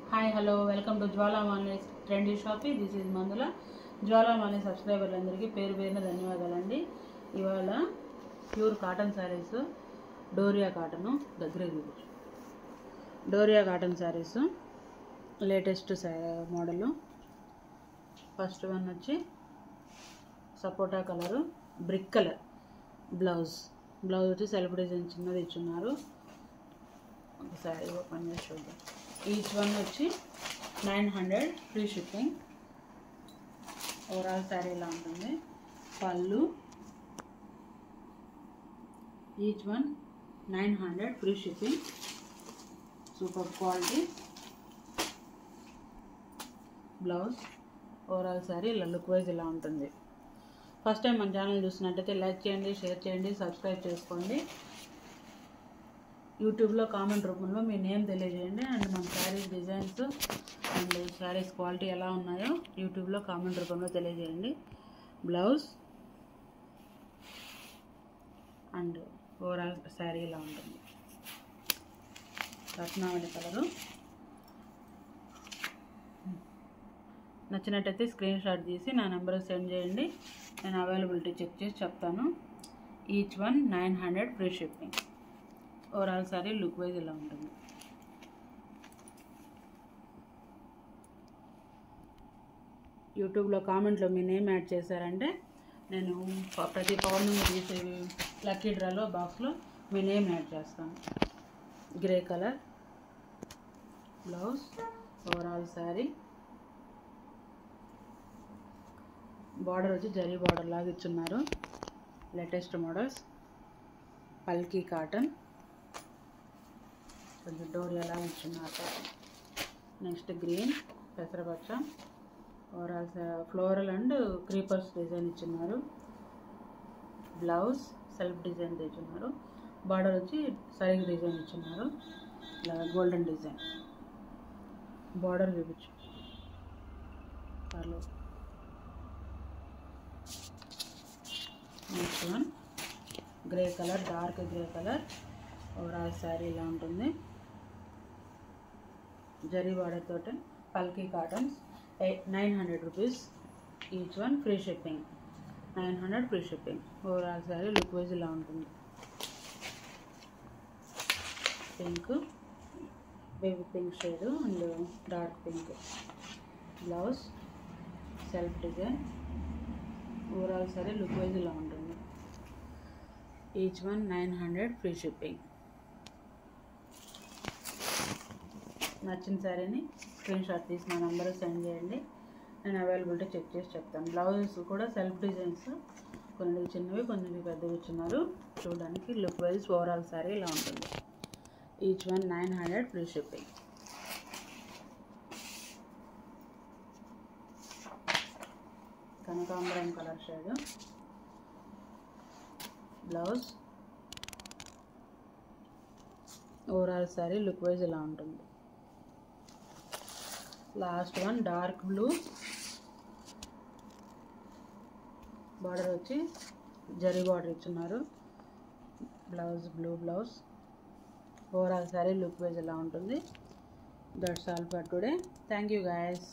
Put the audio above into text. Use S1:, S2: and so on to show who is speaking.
S1: Hi hello welcome to Jwalamali trendy shopping. This is Mandula. Jwalamali సబ్స్క్రైబర్లందరికీ పేరు పేరున ధన్యవాదాలండి. ఇవాళ pure cotton saris, doria cotton దగ్గర doria cotton saris latest model. First one వచ్చి sapota colour, brick colour blouse వచ్చి సెల్ఫ్ డిజైన్ చిన్నది ఇచ్చున్నారు. ఒకసారి ఓపెన్ చేసి చూద్దాం. ఈచ్ వన్ వచ్చి 900 ఫ్రీ షిప్పింగ్. ఓవరాల్ శారీ ఇలా ఉంటుంది. పళ్ళు each one 900 free shipping. Super quality blouse. Overall sari ఇలా లుక్ వైజ్ ఇలా ఉంటుంది. ఫస్ట్ టైం మన ఛానల్ చూసినట్టయితే లైక్ చేయండి, షేర్ చేయండి, సబ్స్క్రైబ్ చేసుకోండి. యూట్యూబ్లో కామెంట్ రూపంలో మీ నేమ్ తెలియజేయండి. అండ్ మన saris designs and saris quality ఎలా ఉన్నాయో యూట్యూబ్లో కామెంట్ రూపంలో తెలియజేయండి. బ్లౌజ్ అండ్ ఓవరాల్ శారీ ఇలా ఉంటుంది. రత్నావళి కలరు. నచ్చినట్టయితే స్క్రీన్ షాట్ తీసి నా నెంబర్కి సెండ్ చేయండి. నేను అవైలబిలిటీ చెక్ చేసి చెప్తాను. Each one 900 free shipping. Overall sorry look wise ఇలా ఉంటుంది. యూట్యూబ్లో కామెంట్లో మీ నేమ్ యాడ్ చేశారంటే నేను ప్రతి పౌర్ణమి తీసే లక్కీ డ్రాలో బాక్స్లో మీ నేమ్ యాడ్ చేస్తాను. Grey colour blouse. Overall sari border వచ్చి జరీ బార్డర్ లాగా ఇచ్చున్నారు. Latest models. పల్కీ కాటన్ కొంచెం డోరియా లాగా ఇచ్చున్నారు. నెక్స్ట్ గ్రీన్ పెసరపచ్చ. Overall floral and creepers design ఇచ్చున్నారు. బ్లౌజ్ సెల్ఫ్ డిజైన్ ఇచ్చున్నారు. బార్డర్ వచ్చి సరిగ్ డిజైన్ ఇచ్చున్నారు. ఇలా గోల్డెన్ డిజైన్. బార్డర్ చూపించు. పర్లేదు. Next one grey colour, dark grey colour. Overall sari ఇలా ఉంటుంది. జరీ బార్డర్ తోటి పల్కీ cottons. 900 rupees each one. Free shipping. 900 free shipping. Overall sari look wise ఇలా ఉంటుంది. Pink, baby pink shade and dark pink. Blouse self design. Overall sari look wise ఇలా ఉంటుంది. Each one 900 free shipping. నచ్చిన శారీని screen shot తీసి నా number send చేయండి. నేను అవైలబిలిటీ చెక్ చేసి చెప్తాను. బ్లౌజెస్ కూడా సెల్ఫ్ డిజైన్స్, కొన్ని చిన్నవి కొన్ని పెద్దవి ఇచ్చినారు. చూడడానికి లుక్ వైజ్ ఓవరాల్ శారీ ఇలా ఉంటుంది. Each one 900 free shipping. కనకాంబరం colour shade. Blouse. Overall sari look wise ఇలా ఉంటుంది. Last one dark blue. Border వచ్చి జరీ బార్డర్ ఇచ్చున్నారు. Blouse blue blouse. Overall sari look wise ఇలా ఉంటుంది. That's all for today. Thank you guys.